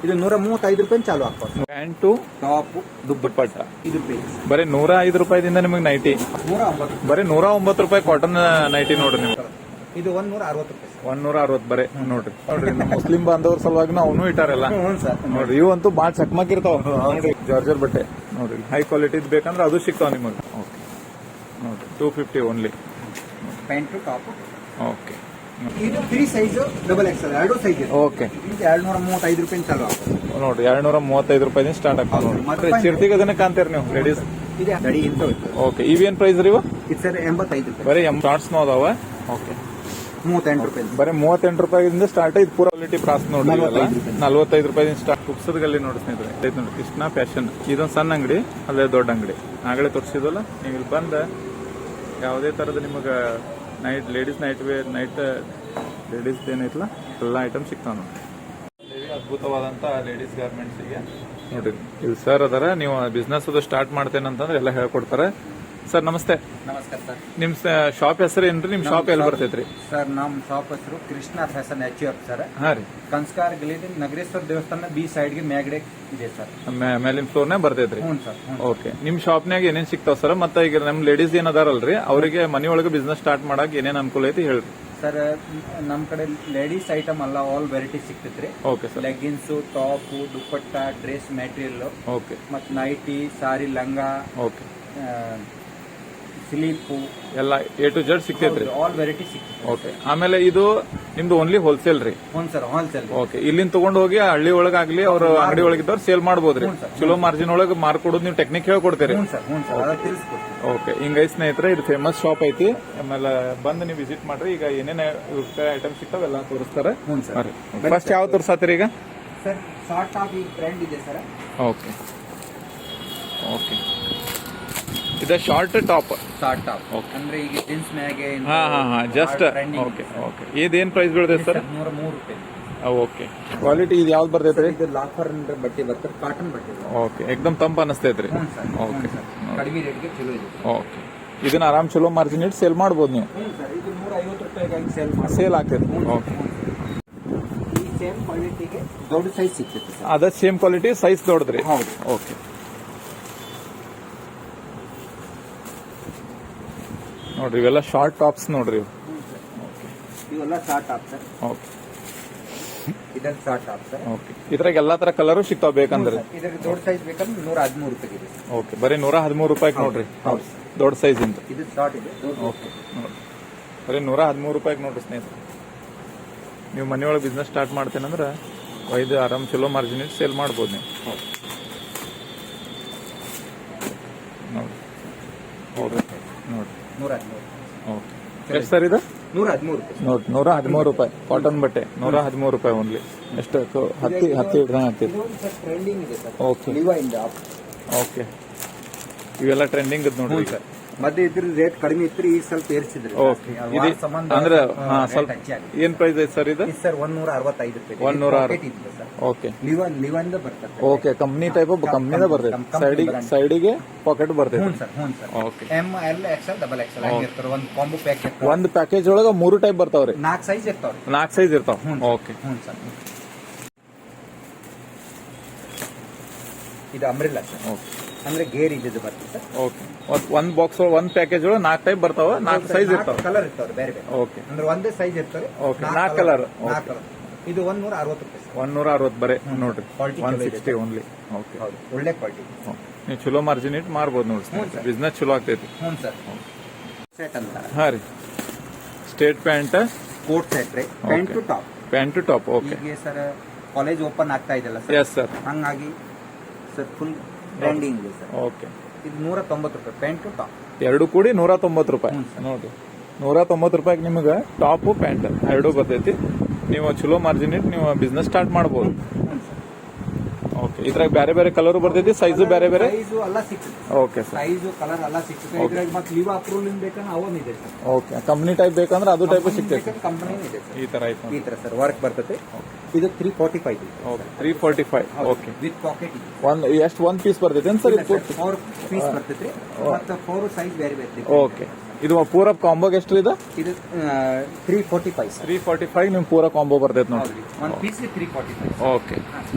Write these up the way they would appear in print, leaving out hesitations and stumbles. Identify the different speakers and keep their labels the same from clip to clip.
Speaker 1: ಇದು 135 ರೂಪಾಯಿ ಚಾಲು ಆಗ್ತದೆ.
Speaker 2: ಪ್ಯಾಂಟು
Speaker 1: ಟಾಪ್
Speaker 2: ದುಪ್ಪಟ್ಟ
Speaker 1: ಇದು ಬೇಸ್
Speaker 2: ಬರೀ 105 ರೂಪಾಯಿದಿಂದ ನಿಮಗೆ ನೈಟಿ
Speaker 1: 109.
Speaker 2: ಬರೀ 109 ರೂಪಾಯಿ ಕಾಟನ್ ನೈಟಿ ನೋಡ್ರಿ ನೀವು.
Speaker 1: ಇದು 160 ರೂಪಾಯಿ.
Speaker 2: 160 ಬರೀ ನೋಡ್ರಿ ನಮ್ಮ ಮುಸ್ಲಿಂ ಬಾಂಧವ್ರ ಸಲುವಾಗಿ ಅವನು ಇಟ್ಟಾರಲ್ಲ
Speaker 1: ಹ್ಞೂ ಸರ್.
Speaker 2: ನೋಡ್ರಿ ಇವಂತೂ ಬಾಳ ಚಕ್ಮಕ್ ಇರ್ತಾವ ನೋಡ್ರಿ. ಜಾರ್ಜರ್ ಬಟ್ಟೆ ನೋಡ್ರಿ ಹೈ ಕ್ವಾಲಿಟಿ ಬೇಕಂದ್ರೆ ಅದು ಸಿಗ್ತಾವ ನಿಮಗೆ. ಓಕೆ ನೋಡ್ರಿ 250 ಓನ್ಲಿ.
Speaker 1: Pant top.
Speaker 2: ಓಕೆ
Speaker 1: ಇದು 3 ಸೈಜ್ ಡಬಲ್ ಎಕ್ಸೆಲ್ ಎರಡು ಸೈಜ್ ಇದೆ.
Speaker 2: ಓಕೆ
Speaker 1: ಇದು 235 ರೂಪಾಯಿ ಚಾಲು ಆಗ್ತದೆ
Speaker 2: ನೋಡ್ರಿ 235 ರೂಪಾಯಿ ಸ್ಟಾರ್ಟ್ ಆಗ್ತದೆ ನೋಡ್ರಿ. ಮತ್ತೆ ಚಿರ್ತಿಗೆ ಅದನ್ನ ಕಾಣ್ತೀರಿ ನೀವು ಲೇಡೀಸ್.
Speaker 1: ಇದೆ ಗಡಿ ಇಂತ ಹೋಯ್ತು.
Speaker 2: ಓಕೆ ಇವೇನ್ ಪ್ರೈಸ್ ರೀ ಇವು?
Speaker 1: ಇದು ಸರ್ 85 ರೂಪಾಯಿ.
Speaker 2: ಬರೀ ಶಾರ್ಟ್ಸ್ ಅದಾವ. ಓಕೆ
Speaker 1: 38 ರೂಪಾಯಿ.
Speaker 2: ಬರೀ 38 ರೂಪಾಯಿಯಿಂದ ಸ್ಟಾರ್ಟ್. ಇದು ಪೂರ ಕ್ವಾಲಿಟಿ ಪ್ರಾಸ್ ನೋಡ್ರಿ 45 ರೂಪಾಯಿ ಸ್ಟಾರ್ಟ್. ಕುಪ್ಸದಲ್ಲಿ ನೋಡಿ ಸ್ನೇಹಿತರೆ ನೋಡಿ ಕೃಷ್ಣ ಫ್ಯಾಷನ್. ಇದೊಂದು ಸಣ್ಣ ಅಂಗಡಿ ಅಲ್ಲೇ ದೊಡ್ಡ ಅಂಗಡಿ ಆಗಲೇ ತೋರಿಸಿದ್ವಲ್ಲ. ನೀವು ಇಲ್ಲಿ ಬಂದ ಯಾವುದೇ ತರದ ನಿಮಗೆ night ladies night wear night ladies ಏನೈತಲ್ಲ ಎಲ್ಲ ಐಟಮ್ ಸಿಗ್ತಾವ ನೋಡ್ರಿ. ಅದ್ಭುತವಾದಂತ ಲೇಡೀಸ್ ಗಾರ್ಮೆಂಟ್ಸ್ ಗೆ ನೋಡ್ರಿ ಇಲ್ಲಿ ಸರ್ ಅದರ. ನೀವು ಬಿಸ್ನೆಸ್ ಅದು ಸ್ಟಾರ್ಟ್ ಮಾಡ್ತೇನೆ ಅಂತಂದ್ರೆ ಎಲ್ಲ ಹೇಳ್ಕೊಡ್ತಾರೆ. ಸರ್ ನಮಸ್ತೆ.
Speaker 1: ನಮಸ್ಕಾರ ಸರ್.
Speaker 2: ನಿಮ್ ಶಾಪ್ ಹೆಸರು ಏನ್ರಿ? ನಿಮ್ ಶಾಪ್ ಎಲ್ಲಿ ಬರ್ತೈತ್ರಿ?
Speaker 1: ಸರ್ ನಮ್ಮ ಶಾಪ್ ಹೆಸರು ಕೃಷ್ಣ ಫ್ಯಾಷನ್ HF ಸರ್.
Speaker 2: ಹಾ ರೀ.
Speaker 1: ಕನ್ಸ್ಕಾರ ಗಲಿ ನಗರೇಶ್ವರ ದೇವಸ್ಥಾನ ಬಿ ಸೈಡ್ ಗೆ ಮ್ಯಾಗಡೆ ಇದೆ ಸರ್.
Speaker 2: ಮೇಲಿನ ಫ್ಲೋರ್ ನೇ ಬರ್ತೈತ್ರಿ.
Speaker 1: ಹ್ಞೂ ಸರ್.
Speaker 2: ಓಕೆ ನಿಮ್ ಶಾಪ್ನಾಗ ಏನೇನ್ ಸಿಗ್ತಾವ ಸರ್? ಮತ್ತೆ ಈಗ ನಮ್ ಲೇಡೀಸ್ ಏನ್ ಅದಾರಲ್ರಿ ಅವರಿಗೆ ಮನೆಯೊಳಗೆ ಬಿಸ್ನೆಸ್ ಸ್ಟಾರ್ಟ್ ಮಾಡಕ್ ಏನೇನ್ ಅನುಕೂಲ ಐತಿ ಹೇಳ್ರಿ
Speaker 1: ಸರ್. ನಮ್ ಕಡೆ ಲೇಡೀಸ್ ಐಟಮ್ ಅಲ್ಲ ಆಲ್ ವೆರೈಟಿ ಸಿಗ್ತೈತ್ರಿ.
Speaker 2: Okay sir.
Speaker 1: ಲೆಗ್ಗಿನ್ಸ್, ಟಾಪ್, ದುಪ್ಪಟ್ಟ, ಡ್ರೆಸ್ ಮೆಟೀರಿಯಲ್,
Speaker 2: ಓಕೆ
Speaker 1: ಮತ್ ನೈಟಿ, ಸಾರಿ, ಲಂಗ,
Speaker 2: ಓಕೆ
Speaker 1: ಸ್ಲೀಪು
Speaker 2: ಎಲ್ಲ A to Z ಸಿಗ್ತೈತ್ರಿ.
Speaker 1: ಆಲ್ ವೆರೈಟಿ ಸಿಗ್ತೈತಿ.
Speaker 2: ಓಕೆ ಆಮೇಲೆ ಇದು ನಿಮ್ದು ಓನ್ಲಿ ಹೋಲ್ಸೇಲ್ ರೀ?
Speaker 1: ಹ್ಞೂ ಸರ್ ಹೋಲ್ಸೇಲ್.
Speaker 2: ಓಕೆ ಇಲ್ಲಿಂದ ತಗೊಂಡ್ ಹೋಗಿ ಹಳ್ಳಿ ಒಳಗಾಗ್ಲಿ ಅವ್ರ ಅಂಗಡಿ ಒಳಗಿದ್ದವ್ರು ಸೇಲ್ ಮಾಡ್ಬೋದ್ರಿ. ಚಲೋ ಮಾರ್ಜಿನ್ ಒಳಗೆ ಮಾರ್ಕೊಡೋದು ನೀವು ಟೆಕ್ನಿಕ್ ಹೇಳ್ಕೊಡ್ತೀರಿ.
Speaker 1: ಹ್ಞೂ ಸರ್. ಹ್ಞೂ ಸರ್ ಅದ ತಿಳಿಸ್ಕೊಡ್ತೀವಿ.
Speaker 2: ಓಕೆ ಹಿಂಗೈ ಸ್ನೇಹಿತರೆ ಇದು ಫೇಮಸ್ ಶಾಪ್ ಐತಿ. ಆಮೇಲೆ ಬಂದು ನೀವು ವಿಸಿಟ್ ಮಾಡ್ರಿ. ಈಗ ಏನೇನ್ ಐಟಮ್ ಸಿಗ್ತಾವ ಎಲ್ಲ ತೋರಿಸ್ತಾರೆ.
Speaker 1: ಹ್ಞೂ ಸರ್.
Speaker 2: ಫಸ್ಟ್ ಯಾವ ತೋರ್ಸಾತಿರಿ ಈಗ?
Speaker 1: ಸರ್ ಶಾರ್ಟ್ ಟಾಪ್ ಈ ಟ್ರೆಂಡ್ ಇದೆ ಸರ್.
Speaker 2: ಓಕೆ ಓಕೆ ಇದು short top.
Speaker 1: Short top
Speaker 2: Okay.
Speaker 1: ಅಂದ್ರೆ ಈಗ ಜೀನ್ಸ್ ಮ್ಯಾಗೆ
Speaker 2: ಹಾ ಹಾ ಹಾ ಜಸ್ಟ್ ಓಕೆ ಓಕೆ ಇದೇನ್ ಪ್ರೈಸ್ ಬೀಳ್ತೈತೆ ಸರ್?
Speaker 1: 103 ರೂಪಾಯಿ.
Speaker 2: ಓಕೆ ಕ್ವಾಲಿಟಿ ಇದು ಯಾವ್ದು ಬರ್ತೈತ್ರಿ?
Speaker 1: ಇದು ಲಾಫರ್ ಬಟ್ಟೆ ಬರ್ತದೆ, ಕಾಟನ್ ಬಟ್ಟೆ.
Speaker 2: ಓಕೆ ಎಕ್ದಮ್ ತಂಪ ಅನಿಸ್ತೈತ್ರಿ.
Speaker 1: ಹ್ಞೂ ಸರ್.
Speaker 2: ಓಕೆ
Speaker 1: ಕಡಿಮೆ ರೇಟ್ಗೆ ಚಲೋ ಇದೆ.
Speaker 2: ಓಕೆ ಇದನ್ನ ಆರಾಮ್ ಚಲೋ ಮಾರ್ಜಿನ್ ಇಟ್ಟು ಸೇಲ್ ಮಾಡ್ಬೋದು ನೀವು.
Speaker 1: ಹ್ಞೂ ಸರ್. ಇದು 150 ರೂಪಾಯಿಗಾಗಿ
Speaker 2: ಸೇಲ್ ಆಗ್ತೈತಿ. ಓಕೆ
Speaker 1: ಈ ಸೇಮ್ ಕ್ವಾಲಿಟಿಗೆ ದೊಡ್ಡ ಸೈಜ್ ಸಿಗ್ತೈತೆ ಸರ್.
Speaker 2: ಅದ ಸೇಮ್ ಕ್ವಾಲಿಟಿ ಸೈಜ್ ದೊಡ್ಡದ್ರಿ?
Speaker 1: ಹೌದು.
Speaker 2: ಓಕೆ ನೋಡ್ರಿ ಇವೆಲ್ಲ ಶಾರ್ಟ್ ಟಾಪ್ಸ್ ನೋಡ್ರಿ ಇವು.
Speaker 1: ಇವೆಲ್ಲ ಶಾರ್ಟ್ ಟಾಪ್ ಸರ್.
Speaker 2: ಓಕೆ
Speaker 1: ಇದನ್ನ ಶಾರ್ಟ್ ಟಾಪ್ ಸರ್.
Speaker 2: ಓಕೆ ಇದ್ರಾಗ ಎಲ್ಲಾ ತರ ಕಲರು ಸಿಗ್ತಾವ ಬೇಕಂದ್ರೆ?
Speaker 1: ಇದ್ರ ದೊಡ್ಡ ಸೈಜ್ ಬೇಕಂದ್ರೆ 113 ರೂಪಾಯಿ ಇದೆ.
Speaker 2: ಓಕೆ ಬರೀ 113 ರೂಪಾಯಿಗೆ ನೋಡ್ರಿ ದೊಡ್ಡ ಸೈಜ್ ಇಂದ.
Speaker 1: ಇದು ಶಾರ್ಟ್ ಇದೆ.
Speaker 2: ಓಕೆ ನೋಡ್ರಿ ಬರೀ 113 ರೂಪಾಯಿಗೆ ನೋಡ್ರಿ ಸ್ನೇಹಿತರೆ. ನೀವು ಮನೆಯೊಳಗೆ ಬಿಸ್ನೆಸ್ ಸ್ಟಾರ್ಟ್ ಮಾಡ್ತೇನಂದ್ರೆ ಒಯ್ದು ಆರಾಮ್ ಚಲೋ ಮಾರ್ಜಿನ್ ಇಟ್ಟು ಸೇಲ್ ಮಾಡ್ಬೋದು ನೀವು. ನೋಡ್ರಿ ನೋಡ್ರಿ ನೋಡ್ರಿ
Speaker 1: 113.
Speaker 2: ಓಕೆ ಎಷ್ಟು ಸರ್ ಇದು?
Speaker 1: 113 ರೂಪಾಯಿ.
Speaker 2: ನೋಡ್ರಿ 113 ರೂಪಾಯಿ ಕಾಟನ್ ಬಟ್ಟೆ 113 ರೂಪಾಯಿ ಓನ್ಲಿ. ಎಷ್ಟು ಹತ್ತಿ ಹಿಡ್ದಂಗೆ ಆಗ್ತೈತಿ.
Speaker 1: ಇದೊಂದು ಸರ್ ಟ್ರೆಂಡಿಂಗ್ ಇದೆ ಸರ್.
Speaker 2: ಓಕೆ
Speaker 1: ಲಿವಾ ಇಂದ ಅಪ್.
Speaker 2: ಓಕೆ ಇವೆಲ್ಲ ಟ್ರೆಂಡಿಂಗ್ ಇದ್ ನೋಡ್ರಿ ಈಗ.
Speaker 1: ಮತ್ತೆ ಇದ್ರ ರೇಟ್ ಕಡಿಮೆ ಇತ್ತು, ಈಗ ಸ್ವಲ್ಪ ಏರಿಸಿದ್ರಿ.
Speaker 2: ಓಕೆ ಇದು ಅಂದ್ರೆ ಹಾ ಸ್ವಲ್ಪ ಏನ್ ಪ್ರೈಸ್ ಐತೆ ಸರ್ ಇದು?
Speaker 1: ಸರ್ 165 ರೂಪಾಯಿ.
Speaker 2: 160.
Speaker 1: ಇದೆ ಸರ್.
Speaker 2: ಓಕೆ
Speaker 1: ಲಿವಾಂದ ಬರ್ತದೆ.
Speaker 2: ಓಕೆ ಕಂಪ್ನಿ ಟೈಪ್ ಕಂಪ್ನಿದ ಬರ್ತೈತೆ. ಸೈಡಿಗೆ ಪಾಕೆಟ್ ಬರ್ತೈತೆ.
Speaker 1: ಹ್ಞೂ ಸರ್. ಹ್ಞೂ sir.
Speaker 2: Okay
Speaker 1: M L XL double XL ಆಗಿರ್ತಾರೆ. ಒಂದು ಕಾಂಬೋ ಪ್ಯಾಕ್ ಇರ್ತಾರೆ.
Speaker 2: ಒಂದು ಪ್ಯಾಕೇಜ್ ಒಳಗ 3 ಟೈಪ್ ಬರ್ತಾವ್ರಿ.
Speaker 1: 4 ಸೈಜ್ ಇರ್ತಾವ್ರಿ.
Speaker 2: 4 ಸೈಜ್ ಇರ್ತಾವ. ಓಕೆ
Speaker 1: ಹ್ಞೂ ಸರ್. ಇದು ಅಂಬ್ರೆಲ್ಲಾ ಸರ್.
Speaker 2: ಓಕೆ
Speaker 1: ಅಂದ್ರೆ ಗೇರ್ ಇದ್ದು ಬರ್ತದೆ ಸರ್.
Speaker 2: ಓಕೆ ಒಂದ್ ಬಾಕ್ಸ್ ಒಂದ್ ಪ್ಯಾಕೇಜ್ ಒಳಗೆ 4 ಟೈಪ್ ಬರ್ತಾವ. 4 ಸೈಜ್ ಇರ್ತಾವ.
Speaker 1: ಕಲರ್ ಇರ್ತಾವ್ರಿ ಬೇರೆ ಬೇರೆ.
Speaker 2: ಓಕೆ
Speaker 1: ಅಂದ್ರೆ ಒಂದೇ ಸೈಜ್ ಇರ್ತಾರೆ.
Speaker 2: Okay 4 colour.
Speaker 1: ಇದು 160 ರೂಪಾಯಿ ಸರ್.
Speaker 2: 160 ಬರೇ ನೋಡ್ರಿ.
Speaker 1: Quality
Speaker 2: 160 only. ಓಕೆ
Speaker 1: ಹೌದು ಒಳ್ಳೆ ಕ್ವಾಲಿಟಿ.
Speaker 2: ನೀವು ಚಲೋ ಮಾರ್ಜಿನ್ ಇಟ್ಟು ಮಾರ್ಬೋದು ನೋಡ್ರಿ. ಬಿಸ್ನೆಸ್ ಚಲೋ ಆಗ್ತೈತಿ.
Speaker 1: ಹ್ಞೂ ಸರ್. ಸೆಟ್ ಅಂತ.
Speaker 2: ಹಾ ರೀ ಸ್ಟೇಟ್ ಪ್ಯಾಂಟ್
Speaker 1: ಕೋಟ್ ಸೆಟ್ ರೀ. Pant to top.
Speaker 2: Pant to top. Okay
Speaker 1: ಈಗ ಸರ್ ಕಾಲೇಜ್ ಓಪನ್ ಆಗ್ತಾ ಇದೆಲ್ಲ ಸರ್.
Speaker 2: Yes sir.
Speaker 1: ಹಂಗಾಗಿ ಸರ್ ಫುಲ್ ಟ್ರೆಂಡಿಂಗ್ ಇದೆ ಸರ್.
Speaker 2: ಓಕೆ
Speaker 1: ಇದು 190 ರೂಪಾಯಿ ಪ್ಯಾಂಟ್ ಟು ಟಾಪ್.
Speaker 2: ಎರಡು ಕೂಡಿ 190 ರೂಪಾಯಿ ನೋಡ್ರಿ. 190 ರೂಪಾಯಿಗೆ ನಿಮಗೆ ಟಾಪ್ ಪ್ಯಾಂಟ್ ಎರಡೂ ಬರ್ತೈತಿ. ನೀವು ಚಲೋ ಮಾರ್ಜಿನ್ ಇಟ್ಟು ನೀವು ಬಿಸ್ನೆಸ್ ಸ್ಟಾರ್ಟ್ ಮಾಡ್ಬೋದು. ಓಕೆ ಇದ್ರಾಗ ಬೇರೆ ಬೇರೆ ಕಲರ್ ಬರ್ತೈತಿ, ಸೈಜು ಬೇರೆ ಬೇರೆ.
Speaker 1: ಸೈಜು ಎಲ್ಲ ಸಿಗ್ತದೆ.
Speaker 2: Okay sir.
Speaker 1: ಸೈಜು ಕಲರ್ ಎಲ್ಲ ಸಿಗ್ತದೆ. ಇದ್ರಾಗ ಮತ್ತೆ ಲಿವ್ ಅಪ್ರೂವಲ್ ಬೇಕಂದ್ರೆ ಅವನ್ ಇದೆ ಸರ್.
Speaker 2: ಓಕೆ ಕಂಪ್ನಿ ಟೈಪ್ ಬೇಕಂದ್ರೆ ಅದು ಟೈಪ್ ಸಿಗ್ತೈತಿ.
Speaker 1: ಕಂಪನಿ ಇದೆ ಸರ್.
Speaker 2: ಈ ತರ ಐತೆ.
Speaker 1: ಈ ತರ ಸರ್ ವರ್ಕ್ ಬರ್ತೈತೆ. ಇದು 345 ಇದೆ.
Speaker 2: ಓಕೆ 345. ಓಕೆ
Speaker 1: ವಿತ್ ಪಾಕೆಟ್ ಇದೆ.
Speaker 2: ಒಂದ್ ಪೀಸ್ ಬರ್ತೈತಿ ಏನ್ ಸರ್?
Speaker 1: 4 ಪೀಸ್ ಬರ್ತೈತಿ. ಮತ್ತೆ 4 ಸೈಜ್ ಬೇರೆ ಬೇರೆ.
Speaker 2: ಓಕೆ ಇದು ಪೂರ ಕಾಂಬೋಗೆ ಎಷ್ಟು ಇದೆ?
Speaker 1: ಇದು 345 ಸರ್.
Speaker 2: 345 ನಿಮ್ ಪೂರ ಕಾಂಬೋ ಬರ್ತೈತಿ ನೋಡ್ರಿ.
Speaker 1: ಒಂದು ಪೀಸ್ 345.
Speaker 2: ಓಕೆ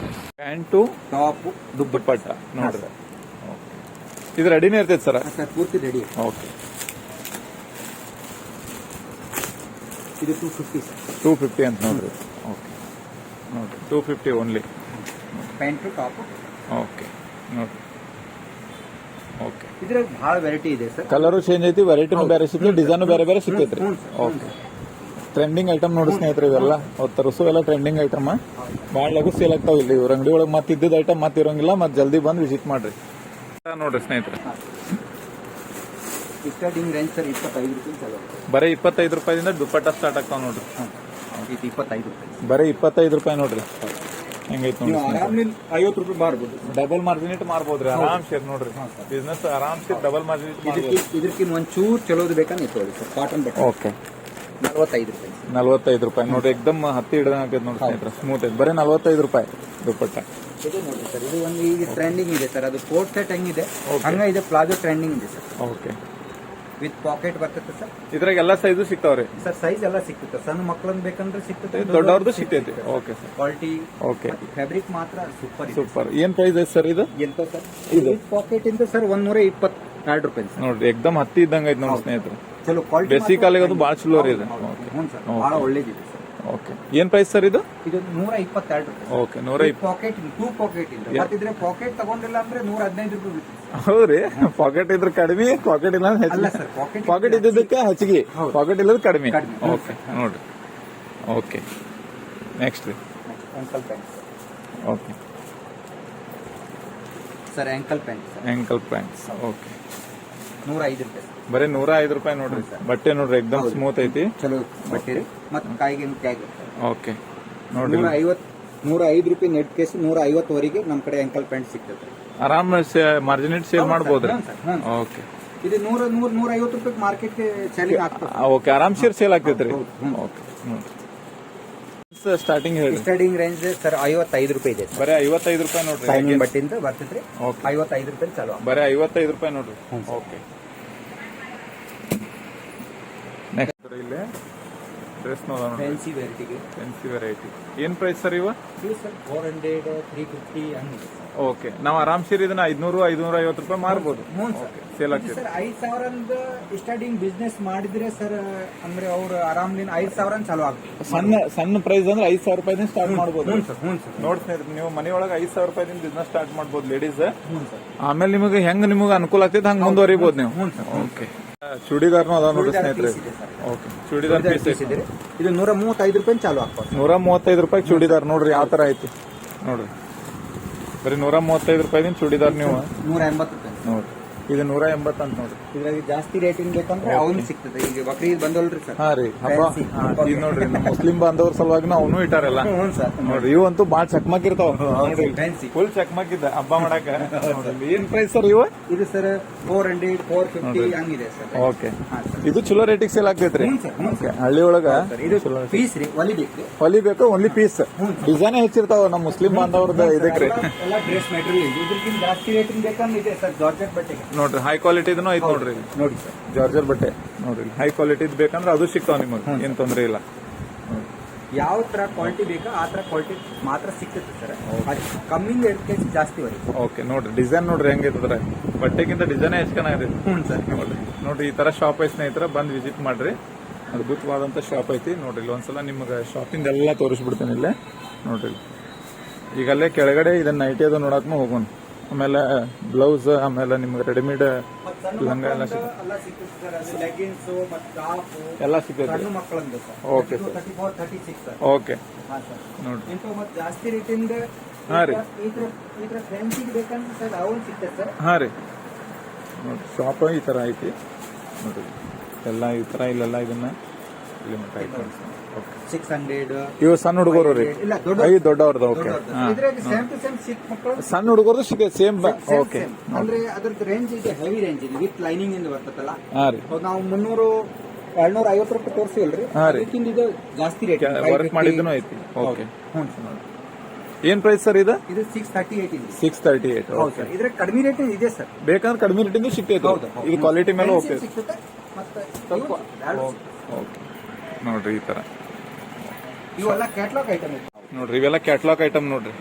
Speaker 2: ಪ್ಯಾಂಟು
Speaker 1: ಟಾಪ್
Speaker 2: ದುಪ್ಪಟ್ಟ ನೋಡ್ರಿ. ಇದು ರೆಡಿನೇ ಇರ್ತೈತೆ ಸರ್?
Speaker 1: ಸರ್ ಪೂರ್ತಿ ರೆಡಿ.
Speaker 2: ಓಕೆ,
Speaker 1: ಇದು 250 ಸರ್.
Speaker 2: 250 ಅಂತ ನೋಡ್ರಿ. ಓಕೆ ನೋಡ್ರಿ, 250 ಓನ್ಲಿ.
Speaker 1: Pant top.
Speaker 2: ಓಕೆ ನೋಡ್ರಿ. ಓಕೆ,
Speaker 1: ಇದ್ರಾಗ ಬಹಳ ವೆರೈಟಿ ಇದೆ ಸರ್.
Speaker 2: ಕಲರು ಚೇಂಜ್ ಐತಿ, ವೆರೈಟಿನೂ ಬೇರೆ ಸಿಗ್ತದೆ, ಡಿಸೈನು ಬೇರೆ ಬೇರೆ ಸಿಗ್ತೈತ್ರಿ. ಓಕೆ, ಟ್ರೆಂಡಿಂಗ್ ಐಟಮ್ ನೋಡಿ ಸ್ನೇಹಿತರೆ, ಇವೆಲ್ಲ ತರಿಸು ಎಲ್ಲ ಟ್ರೆಂಡಿಂಗ್ ಐಟಮ್ ಭಾಳ ಲಘು ಸೇಲ್ ಆಗ್ತಾವ ಇಲ್ಲಿ ಇವ್ರ ಅಂಗಡಿ ಒಳಗೆ. ಮತ್ತೆ ಇದ್ದಿದ್ದ ಐಟಮ್ ಮತ್ತೆ ಇರೋಂಗಿಲ್ಲ, ಮತ್ತೆ ಜಲ್ದಿ ಬಂದು ವಿಸಿಟ್ ಮಾಡ್ರಿ ನೋಡ್ರಿ ಸ್ನೇಹಿತರೆ.
Speaker 1: ಸ್ಟಾರ್ಟಿಂಗ್ ರೇಂಜ್ ಸರ್ 25 ರೂಪಾಯಿ ಚಾಲು.
Speaker 2: ಬರೀ 25 ರೂಪಾಯಿಂದ ದುಪ್ಪಟ್ಟ ಸ್ಟಾರ್ಟ್ ಆಗ್ತಾವ ನೋಡ್ರಿ.
Speaker 1: ಇದು 25 ರೂಪಾಯಿ.
Speaker 2: ಬರೀ 25 ರೂಪಾಯಿ ನೋಡ್ರಿ. ಹೆಂಗೈತಿ ನೋಡಿ,
Speaker 1: 50 ರೂಪಾಯಿ ಮಾರ್ಬೋದು.
Speaker 2: ಡಬಲ್ ಮಾರ್ಜಿನ್ ಇಟ್ಟು ಮಾರ್ಬೋದ್ರಿ ಆರಾಮ್ ಶೇರ್ ನೋಡ್ರಿ. ಬಿಸ್ನೆಸ್ ಆರಾಮ್ ಶೇರ್ ಡಬಲ್ ಮಾರ್ಜಿನ್ ಇಟ್ಟು ಮಾರ್ಬೋದು.
Speaker 1: ಇದಕ್ಕಿಂತ ಒಂಚೂರು ಚಲೋದು ಬೇಕಂದ್ರೆ ತೊಗೊಳ್ಳಿ ಸರ್, ಕಾಟನ್ ಬಟ್ಟೆ.
Speaker 2: ಓಕೆ,
Speaker 1: 45 ರೂಪಾಯಿ.
Speaker 2: 45 ರೂಪಾಯಿ ನೋಡ್ರಿ, ಎಕ್ದಮ್ ಹತ್ತಿ ಹಿಡ್ದಂಗ ಆಗೈತೆ ನೋಡಿ ಸ್ನೇಹಿತರೆ, ಸ್ಮೂತ್ ಐತೆ. ಬರೀ 45 ರೂಪಾಯಿ ದುಪ್ಪಟ್ಟ.
Speaker 1: ಇದು ನೋಡಿ ಸರ್, ಇದು ಒಂದು ಈಗ ಟ್ರೆಂಡಿಂಗ್ ಇದೆ ಸರ್. ಅದು ಕೋಟ್ ಸೆಟ್ ಹೆಂಗಿದೆ ಹಂಗ ಇದೆ, ಪ್ಲಾಜೋ ಟ್ರೆಂಡಿಂಗ್ ಇದೆ ಸರ್.
Speaker 2: ಓಕೆ,
Speaker 1: ವಿತ್ ಪಾಕೆಟ್ ಬರ್ತೈತೆ ಸರ್.
Speaker 2: ಇದ್ರಾಗ ಎಲ್ಲಾ ಸೈಜು ಸಿಗ್ತಾವ್ರಿ
Speaker 1: ಸರ್? ಸೈಜ್ ಎಲ್ಲ ಸಿಕ್ತದೆ, ಸಣ್ಣ ಮಕ್ಕಳನ್ನ ಬೇಕಂದ್ರೆ ಸಿಗ್ತದೆ,
Speaker 2: ದೊಡ್ಡವ್ರದ್ದು ಸಿಗ್ತೈತಿ. Okay sir,
Speaker 1: quality.
Speaker 2: Okay,
Speaker 1: fabric ಮಾತ್ರ ಸೂಪರ್
Speaker 2: ಸೂಪರ್. ಏನ್ ಪ್ರೈಸ್ ಐತೆ ಸರ್ ಇದು?
Speaker 1: ಎಂತ ಸರ್ ಇದು? ಪಾಕೆಟ್ ಇಂದ ಸರ್ 122 ರೂಪಾಯಿ ಸರ್.
Speaker 2: ನೋಡ್ರಿ, ಎಕ್ದಮ್ ಹತ್ತಿ ಇದ್ದಂಗ ಐತೆ ನೋಡಿ ಸ್ನೇಹಿತರೆ.
Speaker 1: ಚಲೋ ಕ್ವಾಲಿಟಿ,
Speaker 2: ಬೇಸಿಕ್ ಕಾಲಿಗೆ ಅದು ಭಾಳ ಚಲೋ ರೀ ಇದು.
Speaker 1: ಹ್ಞೂ ಸರ್, ಬಹಳ ಒಳ್ಳೇದಿದೆ ಸರ್.
Speaker 2: ಓಕೆ, ಏನ್ ಪ್ರೈಸ್ ಸರ್ ಇದು?
Speaker 1: ಇದು 122 ರೂಪಾಯಿ.
Speaker 2: ಓಕೆ, 120.
Speaker 1: ಪಾಕೆಟ್ 2 ಪಾಕೆಟ್ ಇಲ್ಲ, ಮತ್ತಿದ್ರೆ ಪಾಕೆಟ್ ತಗೊಂಡಿಲ್ಲ ಅಂದ್ರೆ 115 ರೂಪಾಯಿ ಬೀಳ್ತದೆ.
Speaker 2: ಹೌದ್ರಿ, ಪಾಕೆಟ್ ಇದ್ರೆ ಕಡಿಮೆ, ಪಾಕೆಟ್ ಇಲ್ಲ
Speaker 1: ಅಲ್ಲ
Speaker 2: ಹೆಚ್ಚಿಗೆ.
Speaker 1: ಸರ್, ಪಾಕೆಟ್
Speaker 2: ಪಾಕೆಟ್ ಇದ್ದಿದ್ದಕ್ಕೆ ಹೆಚ್ಚಿಗೆ,
Speaker 1: ಹೌದು.
Speaker 2: ಪಾಕೆಟ್ ಇಲ್ಲದ ಕಡಿಮೆ.
Speaker 1: ಕಡಿಮೆ.
Speaker 2: ಓಕೆ ನೋಡ್ರಿ. ಓಕೆ, ನೆಕ್ಸ್ಟ್ ರೀ.
Speaker 1: Ankle pant
Speaker 2: okay
Speaker 1: sir. Ankle pant sir,
Speaker 2: ankle pants. Okay,
Speaker 1: 105 ರೂಪಾಯಿ.
Speaker 2: ಬರೀ 105 ರೂಪಾಯಿ ನೋಡ್ರಿ. ಬಟ್ಟೆ ನೋಡ್ರಿ, ಎಕ್ದಮ್
Speaker 1: ಹೌದು.
Speaker 2: ಸ್ಮೂತ್ ಐತಿ.
Speaker 1: ಚಲೋ ಬಟ್ಟೆ ರೀ. ಮತ್ತೆ ಕಾಯಿಗೆ ಟ್ಯಾಗ್
Speaker 2: ಓಕೆ ನೋಡ್ರಿ,
Speaker 1: 105 ರೂಪಾಯಿ ನೆಟ್ ಕೇಸ್ 150 ವರೆಗೆ ನಮ್ಮ ಕಡೆ ಆಂಕಲ್ ಪ್ಯಾಂಟ್ ಸಿಗ್ತದೆ.
Speaker 2: ಆರಾಮ್ ಮಾರ್ಜಿನ್ ಇಟ್ಟು ಸೇಲ್ ಮಾಡ್ಬೋದ್ರಿ.
Speaker 1: ಹ್ಞೂ ಸರ್, ಹ್ಞೂ.
Speaker 2: ಓಕೆ,
Speaker 1: ಇದು 150 ರೂಪಾಯಿ ಮಾರ್ಕೆಟ್ ಸೆಲ್ಲಿಂಗ್ ಆಗ್ತದೆ.
Speaker 2: ಓಕೆ, ಆರಾಮ್ ಸೇಲ್ ಆಗ್ತೈತ್ರಿ.
Speaker 1: ಹೌದು, ಹ್ಞೂ.
Speaker 2: ಓಕೆ ನೋಡ್ರಿ, ಸ್ಟಾರ್ಟಿಂಗ್ ಹೇಳಿ.
Speaker 1: ಸ್ಟಾರ್ಟಿಂಗ್ ರೇಂಜ್ ಸರ್ 55 ರೂಪಾಯಿ ಇದೆ.
Speaker 2: ಬರೀ 55 ರೂಪಾಯಿ ನೋಡ್ರಿ.
Speaker 1: ಸೈನಿಂಗ್ ಬಟ್ಟಿಂದ ಬರ್ತೈತ್ರಿ.
Speaker 2: ಓಕೆ,
Speaker 1: 55 ರೂಪಾಯಿ ಚಾಲು.
Speaker 2: ಬರೀ 55 ರೂಪಾಯಿ ನೋಡ್ರಿ.
Speaker 1: ಹ್ಞೂ ಸರ್.
Speaker 2: ಓಕೆ, ನೆಕ್ಸ್ಟ್ ಇಲ್ಲಿ ಡ್ರೆಸ್ ನೋಡೋಣ.
Speaker 1: ಫ್ಯಾನ್ಸಿ ವೆರೈಟಿಗೆ
Speaker 2: ಫ್ಯಾನ್ಸಿ ವೆರೈಟಿ ಏನ್ ಪ್ರೈಸ್ ಸರ್ ಇವ?
Speaker 1: ಇದು ಸರ್ 400, 350 ಹಂಗಿದೆ.
Speaker 2: ಓಕೆ, ನಾವು ಆರಾಮ್ ಸೇರಿ ಇದನ್ನ 500, 550 ರೂಪಾಯಿ ಮಾರ್ಬೋದು.
Speaker 1: ಹ್ಞೂ ಸರ್.
Speaker 2: ಸೇಲ್ ಆಗ್ತದೆ
Speaker 1: ಸರ್ 5,000 ಸ್ಟಾರ್ಟಿಂಗ್ ಬಿಸ್ನೆಸ್ ಮಾಡಿದ್ರೆ ಸರ್, ಅಂದ್ರೆ ಅವ್ರು ಆರಾಮ್ಲಿನ 5,000 ಚಾಲು ಆಗ್ತದೆ.
Speaker 2: ಸಣ್ಣ ಪ್ರೈಸ್ ಅಂದ್ರೆ 5,000 ರೂಪಾಯಿ ಸ್ಟಾರ್ಟ್ ಮಾಡ್ಬೋದು.
Speaker 1: ಹ್ಞೂ ಸರ್, ಹ್ಞೂ ಸರ್.
Speaker 2: ನೋಡಿ ಸ್ನೇಹಿತರೆ, ನೀವು ಮನೆಯೊಳಗೆ 5,000 ರೂಪಾಯಿ ಬಿಸ್ನೆಸ್ ಸ್ಟಾರ್ಟ್ ಮಾಡ್ಬೋದು ಲೇಡೀಸ್.
Speaker 1: ಹ್ಞೂ ಸರ್.
Speaker 2: ಆಮೇಲೆ ನಿಮಗೆ ನಿಮಗೆ ಅನುಕೂಲ ಆಗ್ತೈತೆ ಹಂಗೆ ಮುಂದುವರಿಬಹುದು ನೀವು.
Speaker 1: ಹ್ಞೂ ಸರ್.
Speaker 2: ಓಕೆ, ಚೂಡಿದಾರ್ನು ಅದಾವ ನೋಡಿ ಸ್ನೇಹಿತರೆ.
Speaker 1: piece ಇದೆ sir.
Speaker 2: Okay, churidar piece
Speaker 1: piece ಇದೆ. ಇದು 135 ರೂಪಾಯಿ ಚಾಲು ಆಗ್ತದೆ.
Speaker 2: 135 ರೂಪಾಯಿ ಚೂಡಿದಾರ್ ನೋಡ್ರಿ ಯಾವ ತರ ಐತಿ ನೋಡ್ರಿ. ಬರೀ 135 ರೂಪಾಯಿ ಚೂಡಿದಾರ್ ನೀವು
Speaker 1: 180 ರೂಪಾಯಿ
Speaker 2: ನೋಡ್ರಿ. ಇದು 180 ಅಂತ ನೋಡ್ರಿ.
Speaker 1: ಇದ್ರಾಗ ಜಾಸ್ತಿ ರೇಟಿಂಗ್ ಬೇಕಂದ್ರೆ ಅವನು ಸಿಗ್ತದೆ. ಈಗ ಬಕ್ರೀದ್ ಬಂದಲ್ರಿ ಸರ್.
Speaker 2: ಹಾ ರೀ, ಹಬ್ಬ
Speaker 1: Fancy.
Speaker 2: ಈಗ ನೋಡ್ರಿ ನಮ್ಮ ಮುಸ್ಲಿಂ ಬಾಂಧವ್ರ ಸಲುವಾಗಿ ಅವನು ಇಟ್ಟಾರೆಲ್ಲ
Speaker 1: ಹ್ಞೂ ಸರ್.
Speaker 2: ನೋಡ್ರಿ. ಇವಂತೂ ಬಾಳ್ ಚಕ್ಮಕ್ ಇರ್ತಾವ ನೋಡ್ರಿ,
Speaker 1: ಫ್ಯಾನ್ಸಿ.
Speaker 2: ಫುಲ್ ಚಕ್ಮಕ್ ಇದ್ದ ಹಬ್ಬ ಮಾಡಾಕ. ಏನ್ ಪ್ರೈಸ್ ಸರ್ ಇವ?
Speaker 1: ಇದು ಸರ್ 400, 450 ಹಂಗಿದೆ ಸರ್.
Speaker 2: ಓಕೆ,
Speaker 1: ಹಾ ಸರ್.
Speaker 2: ಇದು ಚಲೋ ರೇಟಿಗೆ ಸೇಲ್ ಆಗ್ತೈತ್ರಿ.
Speaker 1: ಹ್ಞೂ ಸರ್, ಹ್ಞೂ ಸರ್.
Speaker 2: ಹಳ್ಳಿ ಒಳಗ
Speaker 1: ಸರ್, ಇದು ಪೀಸ್ ರೀ, ಹೊಲಿಬೇಕು.
Speaker 2: ಹೊಲಿಬೇಕು, ಓನ್ಲಿ ಪೀಸ್. ಡಿಸೈನ್ ಹೆಚ್ಚಿರ್ತಾವ ನಮ್ಮ ಮುಸ್ಲಿಂ ಬಾಂಧವ್ರದ ಇದಕ್ರಿ.
Speaker 1: ಎಲ್ಲ ಡ್ರೆಸ್ ಮೆಟೀರಿಯಲ್ ಇದೆ. ಇದಕ್ಕಿಂತ ಜಾಸ್ತಿ ರೇಟಿಂಗ್ ಬೇಕಂದ್ರೆ ಇದೆ ಸರ್. ಜಾರ್ಜೆಟ್ ಬಟ್ಟೆಗೆ
Speaker 2: ನೋಡ್ರಿ, ಹೈ ಕ್ವಾಲಿಟಿ ಇದನ್ನು ಐತ್ ನೋಡ್ರಿ.
Speaker 1: ನೋಡಿ ಸರ್,
Speaker 2: ಜಾರ್ಜರ್ ಬಟ್ಟೆ ನೋಡ್ರಿ, ಹೈ ಕ್ವಾಲಿಟಿ ಬೇಕಂದ್ರೆ ಅದು ಸಿಗ್ತಾವ ನಿಮಗೆ, ಏನ್ ತೊಂದ್ರೆ ಇಲ್ಲ.
Speaker 1: ಯಾವ ತರ ಕ್ವಾಲಿಟಿ ಬೇಕೋ ಆ ತರ ಕ್ವಾಲಿಟಿ ಮಾತ್ರ ಸಿಗ್ತದೆ ಸರ್. ಕಮ್ಮಿಂದ 2 ಕೆಜಿ ಜಾಸ್ತಿ ವರೆಗೆ.
Speaker 2: ಓಕೆ, ನೋಡ್ರಿ ಡಿಸೈನ್ ನೋಡ್ರಿ ಹೆಂಗಿರ್ತದ್ರೆ, ಬಟ್ಟೆಗಿಂತ ಡಿಸೈನ್ ಎಷ್ಟು ಚೆನ್ನಾಗಿದೆ.
Speaker 1: ಹ್ಞೂ ಸರ್.
Speaker 2: ನೋಡ್ರಿ, ಈ ತರ ಶಾಪ್ ಐತಿ ಸ್ನೇಹಿತರ, ಬಂದು ವಿಸಿಟ್ ಮಾಡ್ರಿ. ಅದ್ಭುತವಾದಂತ ಶಾಪ್ ಐತಿ ನೋಡ್ರಿ. ಇಲ್ಲಿ ಒಂದ್ಸಲ ನಿಮ್ಗೆ ಶಾಪಿಂದ ಎಲ್ಲ ತೋರಿಸ್ಬಿಡ್ತೇನೆ ಇಲ್ಲೇ ನೋಡ್ರಿ. ಈಗ ಅಲ್ಲೇ ಕೆಳಗಡೆ ಇದನ್ನ ನೈಟಿ ಅದು ನೋಡಕ್ನು ಹೋಗೋಣ. ಆಮೇಲೆ ಬ್ಲೌಸ್, ಆಮೇಲೆ ನಿಮ್ಗೆ ರೆಡಿಮೇಡ್ ಲಂಗ ಎಲ್ಲ
Speaker 1: ಎಲ್ಲ ಸಿಗ್ತದೆ ಸರ್. ಅದು ಲೆಗಿನ್ಸ್ ಮತ್ತು ಟಾಪ್
Speaker 2: ಎಲ್ಲ ಸಿಗ್ತೈತಿ.
Speaker 1: ಸಣ್ಣ ಮಕ್ಕಳಂದು sir.
Speaker 2: Okay sir.
Speaker 1: 34, 36 sir.
Speaker 2: Okay
Speaker 1: ಹಾಂ ಸರ್.
Speaker 2: ನೋಡ್ರಿ,
Speaker 1: ಇಂಥವು ಮತ್ತೆ ಜಾಸ್ತಿ ರೇಟಿಂದ
Speaker 2: ಹಾ ರೀ.
Speaker 1: ಈ ಥರ ಫ್ಯಾನ್ಸಿಗೆ ಬೇಕಂದ್ರೆ ಸರ್ ಅವನು ಸಿಗ್ತದೆ ಸರ್.
Speaker 2: ಹಾ ರೀ, ನೋಡ್ರಿ ಶಾಪ್ ಈ ತರ ಐತಿ ನೋಡ್ರಿ. ಎಲ್ಲ ಈ ತರ ಇಲ್ಲೆಲ್ಲ ಇದನ್ನ ಇಲ್ಲಿ ಮಟ್ಟ ಐತಿ. ಓಕೆ,
Speaker 1: 600.
Speaker 2: ಇವು ಸಣ್ಣ ಹುಡುಗರು ರೀ?
Speaker 1: ಇಲ್ಲ,
Speaker 2: ದೊಡ್ಡವ್ರದ್ದು. ಓಕೆ,
Speaker 1: ಇದ್ರಾಗ ಸೇಮ್ ಟು ಸೇಮ್ ಚಿಕ್ಕ ಮಕ್ಕಳು
Speaker 2: ಸಣ್ಣ ಹುಡುಗರು ಸೇಮ್. ಓಕೆ,
Speaker 1: ಅಂದ್ರೆ ಅದ್ರದ್ದು ರೇಂಜ್ ಇದೆ, ಹೆವಿ ರೇಂಜ್ ಇದೆ, ವಿತ್ ಲೈನಿಂಗ್ ಇಂದ ಬರ್ತದಲ್ಲ.
Speaker 2: ಹಾ ರೀ.
Speaker 1: ನಾವು 300, 250 ರೂಪಾಯಿ ತೋರಿಸಿಲ್ರಿ.
Speaker 2: ಹಾ ರೀ.
Speaker 1: ಅದಕ್ಕಿಂತ ಇದು ಜಾಸ್ತಿ ರೇಟ್
Speaker 2: ವರ್ಕ್ ಮಾಡಿದ್ದೂ ಐತಿ. ಓಕೆ,
Speaker 1: ಹ್ಞೂ ಸರ್.
Speaker 2: ಏನ್ ಪ್ರೈಸ್ ಸರ್ ಇದು?
Speaker 1: ಇದು 638 ಇದೆ.
Speaker 2: 638.
Speaker 1: ಹೌದು ಸರ್. ಇದ್ರ ಕಡಿಮೆ ರೇಟ್ ಇದೆ ಸರ್.
Speaker 2: ಬೇಕಂದ್ರೆ ಕಡಿಮೆ ರೇಟಿಂದ ಸಿಗ್ತೈತೆ.
Speaker 1: ಹೌದು.
Speaker 2: ಇದು ಕ್ವಾಲಿಟಿ ಮೇಲೆ ಹೋಗ್ತೈತೆ.
Speaker 1: ಸಿಗ್ತದೆ ಮತ್ತೆ
Speaker 2: ಸ್ವಲ್ಪ
Speaker 1: ಎರಡು
Speaker 2: ಓಕೆ, ನೋಡ್ರಿ ಈ ತರ
Speaker 1: ಇವೆಲ್ಲ ಕ್ಯಾಟ್ಲಾಗ್ ಐಟಮ್ ಇದೆ
Speaker 2: ನೋಡ್ರಿ. ಇವೆಲ್ಲ ಕ್ಯಾಟ್ಲಾಗ್ ಐಟಮ್ ನೋಡ್ರಿ.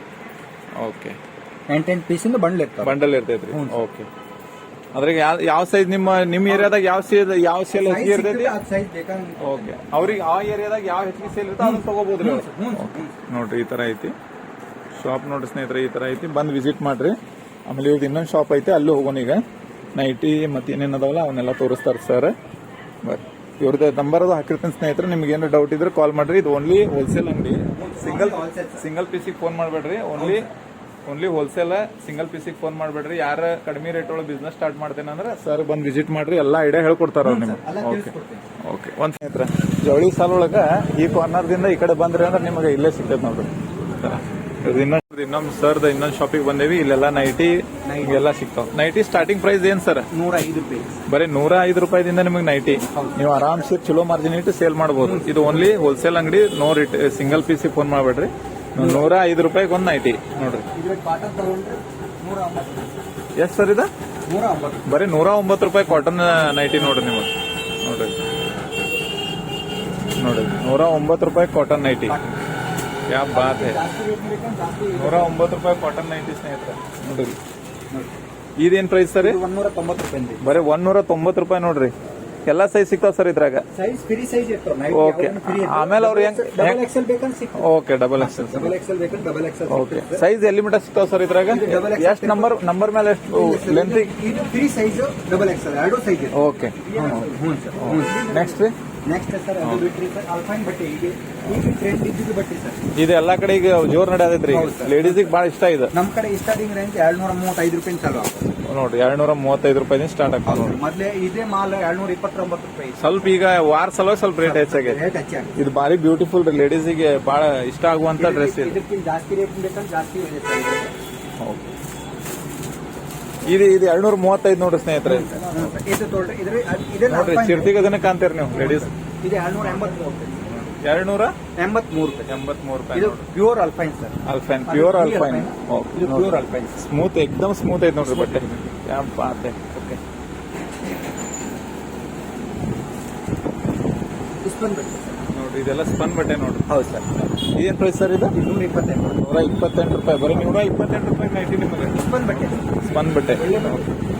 Speaker 2: ಓಕೆ
Speaker 1: 10 ಪೀಸಿಂದ ಬಂಡ್ಲ್ ಇರ್ತಾವೆ.
Speaker 2: ಬಂಡಲ್ ಇರ್ತೈತ್ರಿ. ಓಕೆ. ಅದ್ರಾಗ ಯಾವ ಸೈಜ್ ನಿಮ್ಮ ಏರಿಯಾದಾಗ ಯಾವ ಸೇಲ್ ಹೆಚ್ಚಿಗೆ ಇರ್ತೈತಿ?
Speaker 1: ಸೈಜ್ ಬೇಕಾದ್ರೆ
Speaker 2: ಓಕೆ. ಅವ್ರಿಗೆ ಆ ಏರಿಯಾದಾಗ ಯಾವ ಹೆಚ್ಚಿಗೆ ಸೇಲ್ ಇರ್ತಾವ ಅದನ್ನ ತಗೋಬಹುದ್ರಿ. ನೋಡ್ರಿ ಈ ತರ ಐತಿ ಶಾಪ್. ನೋಡ್ರಿ ಸ್ನೇಹಿತರೆ ಈ ತರ ಐತಿ, ಬಂದ್ ವಿಸಿಟ್ ಮಾಡ್ರಿ. ಆಮೇಲೆ ಇವ್ರದ್ದು ಇನ್ನೊಂದು ಶಾಪ್ ಐತೆ, ಅಲ್ಲಿ ಹೋಗೋಣ ಈಗ. ನೈಟಿ ಮತ್ತೆ ಏನೇನ್ ಅದಾವಲ್ಲ ಅವನ್ನೆಲ್ಲ ತೋರಿಸ್ತಾರೆ ಸರ್. ಇವ್ರದ್ದು ನಂಬರ್ ಅದು ಹಾಕಿರ್ತೀನಿ ಸ್ನೇಹಿತರೆ. ನಿಮ್ಗೆ ಏನಾರ ಡೌಟ್ ಇದ್ರೆ ಕಾಲ್ ಮಾಡ್ರಿ. ಇದು ಓನ್ಲಿ ಹೋಲ್ಸೇಲ್ ಅಂಗಡಿ. ಸಿಂಗಲ್ ಪೀಸಿಗೆ ಫೋನ್ ಮಾಡ್ಬೇಡ್ರಿ. Only wholesale. ಸಿಂಗಲ್ ಪೀಸಿಗೆ ಫೋನ್ ಮಾಡ್ಬೇಡ್ರಿ. ಯಾರ ಕಡಿಮೆ ರೇಟ್ ಒಳಗೆ ಬಿಸ್ನೆಸ್ ಸ್ಟಾರ್ಟ್ ಮಾಡ್ತೇನೆ ಅಂದ್ರೆ ಸರ್ ಬಂದ್ ವಿಸಿಟ್ ಮಾಡ್ರಿ, ಎಲ್ಲಾ ಐಡಿಯಾ ಹೇಳ್ಕೊಡ್ತಾರ ಅವ್ರು ನಿಮ್ಗೆ. Okay okay. ಒಂದ್ ಸ್ನೇಹಿತರೆ ಜವಳಿ ಸಾಲ ಒಳಗ ಈ ಕಾರ್ನರ್ ದಿಂದ ಈ ಕಡೆ ಬಂದ್ರಿ ಅಂದ್ರೆ ನಿಮಗೆ ಇಲ್ಲೇ ಸಿಗ್ತೈತೆ ನೋಡ್ರಿ. ಇನ್ನೊಂದು ಸರ್ದ ಇನ್ನೊಂದು ಶಾಪಿಗೆ ಬಂದೇವಿ. ಇಲ್ಲೆಲ್ಲ ನೈಟಿ ಎಲ್ಲ ಸಿಗ್ತಾವ. ನೈಟಿ ಸ್ಟಾರ್ಟಿಂಗ್ ಪ್ರೈಸ್ ಏನ್ ಸರ್?
Speaker 1: 105 ರೂಪಾಯಿ.
Speaker 2: ಬರೀ 105 ರೂಪಾಯಿದಿಂದ ನಿಮಗೆ ನೈಟಿ ನೀವು ಆರಾಮ್ಸೆ ಚಲೋ ಮಾರ್ಜಿನ್ ಇಟ್ಟು ಸೇಲ್ ಮಾಡಬಹುದು. ಇದು ಓನ್ಲಿ ಹೋಲ್ಸೇಲ್ ಅಂಗಡಿ. No rate. ಸಿಂಗಲ್ ಪೀಸಿಗೆ ಫೋನ್ ಮಾಡ್ಬೇಡ್ರಿ. 105 ರೂಪಾಯಿಗೆ ಒಂದು ನೈಟಿ ನೋಡ್ರಿ. ಎಸ್ ಸರ್ ಇದು? ಬರೀ 109 ರೂಪಾಯಿ ಕಾಟನ್ ನೈಟಿ ನೋಡ್ರಿ ನೀವು. ನೋಡ್ರಿ 109 ರೂಪಾಯಿ ಕಾಟನ್ ನೈಟಿ. ಯಾ ಬಾತ್ ಹೈ. 109 ರೂಪಾಯಿ ಕಾಟನ್ ನೈಟಿ ಸ್ನೇಹಿತರೆ ನೋಡ್ರಿ. ಇದೇನ್ ಪ್ರೈಸ್ ಸರ್?
Speaker 1: 190 ರೂಪಾಯಿ.
Speaker 2: ಬರೀ 190 ರೂಪಾಯಿ ನೋಡ್ರಿ. ಎಲ್ಲಾ ಸೈಜ್ ಸಿಗ್ತಾವ ಸರ್ ಇದ್ರಾಗ?
Speaker 1: ಸೈಜ್ ಫ್ರೀ ಸೈಜ್ ಇರ್ತಾವ.
Speaker 2: ಓಕೆ. ಆಮೇಲೆ ಅವ್ರು
Speaker 1: ಡಬಲ್ ಎಕ್ಸೆಲ್ ಬೇಕಂತ ಸಿಗ್ತಾವ.
Speaker 2: Okay double XL.
Speaker 1: Double Excel ಬೇಕಂತ ಡಬಲ್ ಎಕ್ಸೆಲ್.
Speaker 2: ಓಕೆ. ಸೈಜ್ ಎಲ್ಲಿ ಮಟ್ಟ ಸಿಗ್ತಾವ ಸರ್ ಇದ್ರಾಗ? ಎಷ್ಟು ನಂಬರ್ ಮೇಲೆ ಎಷ್ಟು ಲೆಂತ್?
Speaker 1: ಇದು ಫ್ರೀ ಸೈಜ್ ಡಬಲ್ ಎಕ್ಸೆಲ್ ಎರಡು ಸೈಜ್.
Speaker 2: ಓಕೆ. ನೆಕ್ಸ್ಟ್ ರೀ?
Speaker 1: ನೆಕ್ಸ್ಟ್ ಸರ್ ಅದು ಬಿಟ್ರಿ ಸರ್ ಅಲ್ಫೈನ್ ಬಟ್ಟೆ. ಈಗ ಟ್ರೆಂಡ್ ಇದ್ದಿದ್ದು ಬಟ್ಟೆ ಸರ್.
Speaker 2: ಇದು ಎಲ್ಲಾ ಕಡೆ ಈಗ ಜೋರ್ ನಡೆಯತೈತ್ರಿ. ಲೇಡೀಸಿಗೆ ಬಹಳ ಇಷ್ಟ ಇದೆ.
Speaker 1: ನಮ್ ಕಡೆ ಸ್ಟಾರ್ಟಿಂಗ್ ರೇಂಜ್ 235 ರೂಪಾಯಿ ಚಾಲು ಆಗ್ತದೆ
Speaker 2: ನೋಡ್ರಿ. 235 ರೂಪಾಯಿ ಸ್ಟಾರ್ಟ್ ಆಗ್ತದೆ ನೋಡ್ರಿ.
Speaker 1: ಮೊದ್ಲೇ ಇದೇ ಮಾಲ್ 229 ರೂಪಾಯಿ.
Speaker 2: ಸ್ವಲ್ಪ ಈಗ ವಾರ ಸಲುವಾಗಿ ಸ್ವಲ್ಪ ರೇಟ್ ಹೆಚ್ಚಾಗಿದೆ. ಇದು ಬಾರಿ ಬ್ಯೂಟಿಫುಲ್ ರೀ. ಲೇಡೀಸಿಗೆ ಬಹಳ ಇಷ್ಟ ಆಗುವಂತ ಡ್ರೆಸ್ ಇದೆ.
Speaker 1: ಇದಕ್ಕಿಂತ ಜಾಸ್ತಿ ರೇಟ್ ಬೇಕಂದ್ರೆ ಜಾಸ್ತಿ
Speaker 2: ಓಕೆ. ಇದು 235 ನೋಡ್ರಿ ಸ್ನೇಹಿತರೆ.
Speaker 1: ಇದು
Speaker 2: ನೋಡ್ರಿ ಚಿರ್ತಿಗದನ್ನ ಕಾಣ್ತೀರಿ ನೀವು ಲೇಡೀಸ್.
Speaker 1: ಇದು 283 ರೂಪಾಯಿ.
Speaker 2: 283 ರೂಪಾಯಿ.
Speaker 1: ಇದು pure Alpine sir.
Speaker 2: Alpine pure Alpine.
Speaker 1: ಇದು ಪ್ಯೂರ್ ಅಲ್ಫೈನ್.
Speaker 2: ಸ್ಮೂತ್ ಎಕ್ದಮ್ ಸ್ಮೂತ್ ಐತೆ ನೋಡ್ರಿ ಬಟ್ಟೆ. ಯಾ ಬಾತ್ ಹೈ. ಓಕೆ.
Speaker 1: ಸ್ಪನ್ ಬಟ್ಟೆ
Speaker 2: ನೋಡ್ರಿ ಇದೆಲ್ಲ ಸ್ಪನ್ ಬಟ್ಟೆ ನೋಡ್ರಿ.
Speaker 1: ಹೌದು ಸರ್.
Speaker 2: ಏನ್ ಪ್ರೈಸ್ ಸರ್ ಇದು?
Speaker 1: 128
Speaker 2: ರೂಪಾಯಿ. ಬರೀ 128 ರೂಪಾಯಿ ನೈಟಿ ನಿಮಗೆ.
Speaker 1: ಸ್ಪನ್ ಬಟ್ಟೆ.
Speaker 2: ಸ್ಪನ್ ಬಟ್ಟೆ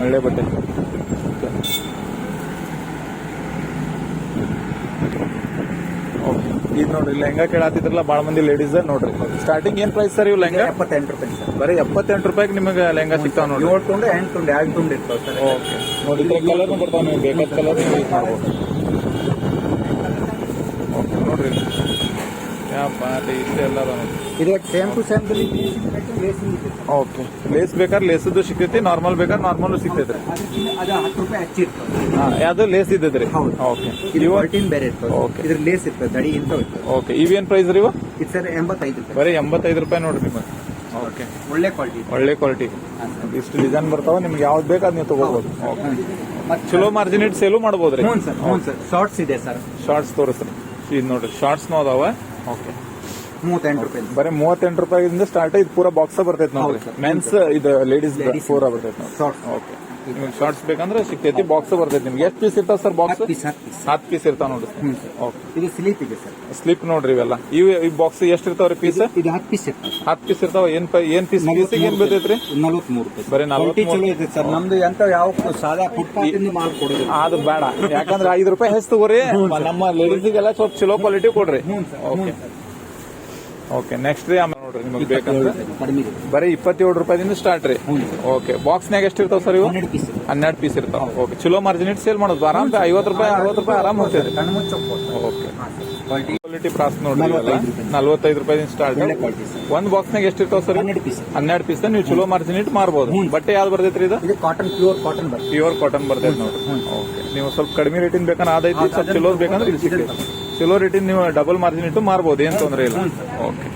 Speaker 2: ಒಳ್ಳೆ ಬಟ್ಟೆ. ಓಕೆ. ಈಗ ನೋಡ್ರಿ ಲೆಹಂಗಾ ಕೇಳಾತಿದ್ರಲ್ಲ ಬಾಳ ಮಂದಿ ಲೇಡೀಸ್ ನೋಡ್ರಿ. ಸ್ಟಾರ್ಟಿಂಗ್ ಏನ್ ಪ್ರೈಸ್ ಸರ್ ಇವು ಲೆಹಂಗಾ?
Speaker 1: 78 ರೂಪಾಯಿ ಸರ್.
Speaker 2: ಬರೀ 78 ರೂಪಾಯಿಗೆ ನಿಮಗೆ ಲೆಹಂಗಾ ಸಿಗ್ತಾವ ನೋಡ್ರಿ.
Speaker 1: 7 ತುಂಡು 8 ತುಂಡು 2 ತುಂಡು ಇರ್ತಾವ ಸರ್.
Speaker 2: ಓಕೆ. ನೋಡಿ ಇದ್ರ ಕಲರ್ ಬರ್ತಾವ, ನೀವು ಬೇಕಾದ ಕಲರ್ ಯೂಸ್ ಮಾಡ್ಬೋದು. ಓಕೆ ನೋಡ್ರಿ ಯಾ ಬಾತ್ ಇಷ್ಟೇ ಎಲ್ಲ ಅದ ನೋಡ್ರಿ.
Speaker 1: ಇದು same to same
Speaker 2: okay. Lace ಬೇಕಾದ್ರೆ ಲೇಸದ್ದು ಸಿಗ್ತೈತಿ, ನಾರ್ಮಲ್ ಬೇಕಾದ್ರೆ ನಾರ್ಮಲ್ ಸಿಗ್ತೈತ್ರಿ.
Speaker 1: ಅದು 10 ರೂಪಾಯಿ ಹೆಚ್ಚಿ ಇರ್ತದೆ.
Speaker 2: ಯಾವ್ದು ಲೇಸ್ ಇದ್ದದ್ರಿ? ಓಕೆ.
Speaker 1: ಇದು 14 ಬೇರೆ ಇರ್ತದೆ.
Speaker 2: ಓಕೆ.
Speaker 1: ಇದ್ರ ಲೇಸ್ ಇರ್ತದೆ ದಡಿ ಇಂತ ಇರ್ತದೆ.
Speaker 2: ಓಕೆ. ಇವೇನ್ ಪ್ರೈಸ್ ರೀ ಇವು?
Speaker 1: ಇದು ಸರ್ 85 ರೂಪಾಯಿ.
Speaker 2: ಬರೀ 85 ರೂಪಾಯಿ ನೋಡ್ರಿ ನಿಮಗೆ. ಓಕೆ.
Speaker 1: ಒಳ್ಳೆ ಕ್ವಾಲಿಟಿ.
Speaker 2: ಒಳ್ಳೆ ಕ್ವಾಲಿಟಿ. ಇಷ್ಟು ಡಿಸೈನ್ ಬರ್ತಾವ, ನಿಮ್ಗೆ ಯಾವ್ದು ಬೇಕು ಅದ್ ನೀವು ತಗೋಬಹುದು. ಚಲೋ ಮಾರ್ಜಿನ್ ಇಟ್ಟು ಸೇಲು ಮಾಡಬಹುದ್ರಿ.
Speaker 1: ಹ್ಞೂ ಸರ್. ಶಾರ್ಟ್ಸ್ ಇದೆ ಸರ್.
Speaker 2: ಶಾರ್ಟ್ಸ್ ತೋರಿಸ್ರಿ. ಇದು ನೋಡ್ರಿ ಶಾರ್ಟ್ಸ್ ಅದಾವ. ಓಕೆ.
Speaker 1: 38 ರೂಪಾಯಿ.
Speaker 2: ಬರೀ 38 ರೂಪಾಯಿಂದ ಸ್ಟಾರ್ಟ್. ಇದು ಪೂರಾ ಬಾಕ್ಸ್ ಬರ್ತೈತೆ ನೋಡ್ರಿ. ಮೆನ್ಸ್ ಇದು ಲೇಡೀಸ್ ಪೂರಾ ಬರ್ತೈತೆ ನೋಡಿ. ಓಕೆ. ನಿಮ್ಗೆ ಶಾರ್ಟ್ಸ್ ಬೇಕಂದ್ರೆ ಸಿಗ್ತೈತಿ. ಬಾಕ್ಸ್ ಬರ್ತೈತಿ. ನಿಮ್ಗೆ ಎಷ್ಟು ಪೀಸ್ ಇರ್ತಾವ ಸರ್ ಬಾಕ್ಸ್? 10 ಪೀಸ್ ಇರ್ತಾವ ನೋಡ್ರಿ. ಓಕೆ.
Speaker 1: ಇದು ಸ್ಲೀಪ್ ಇದೆ ಸರ್.
Speaker 2: ಸ್ಲಿಪ್ ನೋಡ್ರಿ ಇವೆಲ್ಲ. ಈ ಬಾಕ್ಸ್ ಎಷ್ಟು ಇರ್ತಾವ್ರಿ ಪೀಸ್?
Speaker 1: ಇದು 10 ಪೀಸ್ ಇರ್ತಾವ.
Speaker 2: 10 ಪೀಸ್ ಇರ್ತಾವ. ಏನ್ ಪೀಸ್ ಪೀಸಿಗೆ ಏನ್ ಬರ್ತೈತ್ರಿ? 43 ರೂಪಾಯಿ. ಬರೀ 43
Speaker 1: ಚಲೋ ಇದೆ ಸರ್. ನಮ್ದು ಎಂತ ಯಾವ ಸಾದಾ ಫುಟ್ಪಾತ್ ಮಾಲ್ ಕೊಡೋದು
Speaker 2: ಅದು ಬೇಡ. ಯಾಕಂದ್ರೆ 5 ರೂಪಾಯಿ ಹೆಚ್ಚು ತಗೋರಿ. ನಮ್ಮ ಲೇಡೀಸಿಗೆಲ್ಲ ಸ್ವಲ್ಪ ಚಲೋ ಕ್ವಾಲಿಟಿ ಕೊಡ್ರಿ. ಓಕೆ. ಓಕೆ. ನೆಕ್ಸ್ಟ್ ರೀ ಆಮೇಲೆ ನೋಡ್ರಿ ನಿಮಗೆ ಬೇಕಂದ್ರೆ ಬರೀ 27 ರೂಪಾಯಿಂದ ಸ್ಟಾರ್ಟ್ ರೀ. ಓಕೆ. ಬಾಕ್ಸ್ನಾಗ ಎಷ್ಟು ಇರ್ತಾವ ಸರ್ ಇವು? 12 ಪೀಸ್ ಇರ್ತಾವ. ಓಕೆ. ಚಲೋ ಮಾರ್ಜಿನ್ ಇಟ್ಟು ಸೇಲ್ ಮಾಡೋದು ಆರಾಮ್. 50 ರೂಪಾಯಿ 60 ರೂಪಾಯಿ ಆರಾಮ್ ಹೋಗ್ತದೆ. ಓಕೆ. ಕ್ವಾಲಿಟಿ ಪ್ರಾಸ್ ನೋಡ್ರಿ 45 ರೂಪಾಯಿಂದ ಸ್ಟಾರ್ಟ್. ಒಂದ್ ಬಾಕ್ಸ್ನಾಗ ಎಷ್ಟು ಇರ್ತಾವ ಸರ್? 12 ಪೀಸ್. ನೀವು ಚಲೋ ಮಾರ್ಜಿನ್ ಇಟ್ಟು ಮಾರ್ಬೋದು. ಬಟ್ಟೆ ಯಾವ್ದು ಬರ್ತೈತ್ರಿ ಇದು?
Speaker 1: ಕಾಟನ್ ಪ್ಯೂರ್ ಕಾಟನ್ ಬರ್ತದೆ.
Speaker 2: ಪ್ಯೂರ್ ಕಾಟನ್ ಬರ್ತೈತೆ ನೋಡ್ರಿ. ಓಕೆ. ನೀವು ಸ್ವಲ್ಪ ಕಡಿಮೆ ರೇಟಿನ ಬೇಕಂದ್ರೆ ಅದೈತಿ, ಸ್ವಲ್ಪ ಚಲೋ ಬೇಕಂದ್ರೆ ಇಲ್ಲಿ ಸಿಗ್ತೈತಿ. ಚಲೋ ರೇಟಿನ ನೀವು ಡಬಲ್ ಮಾರ್ಜಿನ್ ಇಟ್ಟು ಮಾರ್ಬೋದು. ಏನ್ ತೊಂದ್ರೆ ಇಲ್ಲ. ಓಕೆ.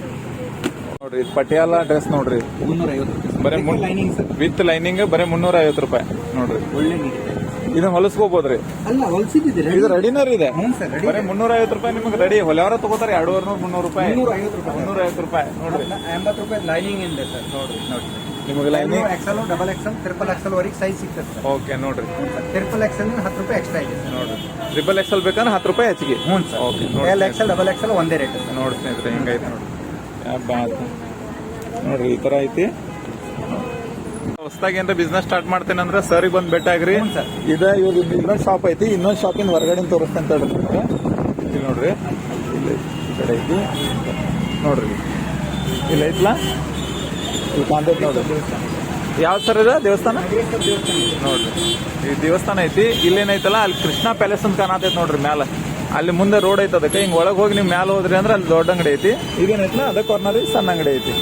Speaker 2: ನೋಡ್ರಿ ಪಟಿಯಾಲ ಡ್ರೆಸ್ ನೋಡ್ರಿ
Speaker 1: 350
Speaker 2: ಬರೀ ವಿತ್ ಲೈನಿಂಗ್ ಬರೀ 350 ರೂಪಾಯಿ ನೋಡ್ರಿ.
Speaker 1: ಒಳ್ಳೆ
Speaker 2: ಇದನ್ನ ಹೊಲಿಸ್ಕೋಬಹುದ್ರಿ.
Speaker 1: ಅಲ್ಲ ಹೊಲಿಸಿದ್ರೆ
Speaker 2: ಇದು ರೆಡಿನರ್ ಇದೆ. ಬರೀ 350 ರೂಪಾಯಿ ನಿಮಗೆ ರೆಡಿ. ಹೊಲೆಯವರ ತಗೋತಾರೆ 200 300 ರೂಪಾಯಿ. 350 ರೂಪಾಯಿ ನೋಡ್ರಿ.
Speaker 1: 80 ರೂಪಾಯಿ ಲೈನಿಂಗ್ ಇದೆ ಸರ್. ನೋಡ್ರಿ
Speaker 2: ನಿಮಗೆ lining
Speaker 1: XL, double XL, triple XL ವರೆಗೆ ಸೈಜ್ ಸಿಗ್ತದೆ.
Speaker 2: ಓಕೆ ನೋಡ್ರಿ.
Speaker 1: ಟ್ರಿಪಲ್ ಎಕ್ಸೆಲ್ 10 ರೂಪಾಯಿ ಎಕ್ಸ್ಟ್ರಾ ಇದೆ
Speaker 2: ನೋಡ್ರಿ. ಟ್ರಿಪಲ್ ಎಕ್ಸೆಲ್ ಬೇಕಂದ್ರೆ 10 ರೂಪಾಯಿ ಹೆಚ್ಚಿಗೆ. Okay.
Speaker 1: L Excel, double Excel ಒಂದೇ ರೇಟ್
Speaker 2: ನೋಡಿ ಸ್ನೇಹಿತರೆ ಹಿಂಗೈತೆ ನೋಡಿ. ನೋಡ್ರಿ ಈ ತರ ಐತಿ. ಹೊಸದಾಗಿ ಏನ್ರ ಬಿಸ್ನೆಸ್ ಸ್ಟಾರ್ಟ್ ಮಾಡ್ತೇನೆ ಅಂದ್ರೆ ಸರ್ ಬಂದ್ ಭೇಟಿ ಆಗ್ರಿ.
Speaker 1: ಸರ್.
Speaker 2: ಇವಾಗ ಇನ್ನೊಂದು ಶಾಪ್ ಐತಿ, ಇನ್ನೊಂದು ಶಾಪಿಂದ ಹೊರಗಡೆ ತೋರಿಸ್ತೇನೆ ತಡ್ರಿ. ಇಲ್ಲಿ ನೋಡ್ರಿ, ಇಲ್ಲಿ ಈ ಕಡೆ ಐತಿ ನೋಡ್ರಿ, ಇಲ್ಲಿ ಐತ್ಲಾ, ಇಲ್ಲಿ ಕಾಂಟ್ಯಾಕ್ಟ್ ನೋಡ್ರಿ. ಯಾವ ಸರ್ ಇದೆ ದೇವಸ್ಥಾನ? ನೋಡ್ರಿ ಈ ದೇವಸ್ಥಾನ ಐತಿ. ಇಲ್ಲೇನೈತಲ್ಲ ಅಲ್ಲಿ ಕೃಷ್ಣ ಪ್ಯಾಲೇಸ್ ಅಂತ ಕಾಣತೈತಿ ನೋಡ್ರಿ ಮ್ಯಾಲ. ಅಲ್ಲಿ ಮುಂದೆ ರೋಡ್ ಐತೆ, ಅದಕ್ಕೆ ಹಿಂಗ್ ಒಳಗೆ ಹೋಗಿ ನೀವು ಮ್ಯಾಲ ಹೋದ್ರಿ ಅಂದ್ರೆ ಅಲ್ಲಿ ದೊಡ್ಡ ಅಂಗಡಿ ಐತಿ. ಇದೇನೈತಲ್ಲ ಅದ ಕಾರ್ನರ್ ಸಣ್ಣ ಅಂಗಡಿ ಐತಿ.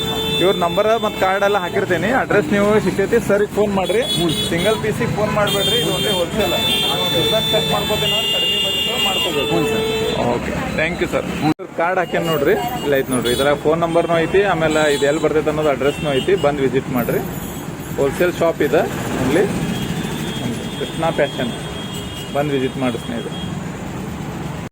Speaker 2: ಇವ್ರ ನಂಬರ್ ಮತ್ತು ಕಾರ್ಡ್ ಎಲ್ಲ ಹಾಕಿರ್ತೀನಿ. ಅಡ್ರೆಸ್ ನೀವು ಸಿಗ್ತೈತಿ, ಸರ್ ಫೋನ್ ಮಾಡ್ರಿ. ಸಿಂಗಲ್ ಪೀಸಿಗೆ ಫೋನ್ ಮಾಡಬೇಡ್ರಿ, ಇದು ಒಂದೇ ಹೋಲ್ಸೇಲ್. ಚೆಕ್ ಮಾಡ್ಕೋತೀನಿ ಅಂದ್ರೆ ಕಡಿಮೆ ಬಜೆಟ್ ಮಾಡ್ಕೋಬೇಕು. Okay, thank you sir. Card ಹಾಕ್ಯಾನ ನೋಡ್ರಿ, ಇಲ್ಲ ಐತಿ ನೋಡ್ರಿ. ಇದ್ರಾಗ ಫೋನ್ ನಂಬರ್ನೂ ಐತಿ, ಆಮೇಲೆ ಇದು ಎಲ್ಲಿ ಬರ್ತೈತೆ ಅನ್ನೋದು ಅಡ್ರೆಸ್ನೂ ಐತಿ. ಬಂದು ವಿಸಿಟ್ ಮಾಡ್ರಿ. ಹೋಲ್ಸೇಲ್ ಶಾಪ್ ಇದೆ ಅಲ್ಲಿ, ಕೃಷ್ಣ ಫ್ಯಾಷನ್. ಬಂದು ವಿಸಿಟ್ ಮಾಡಿ ಸ್ನೇಹಿತರೆ.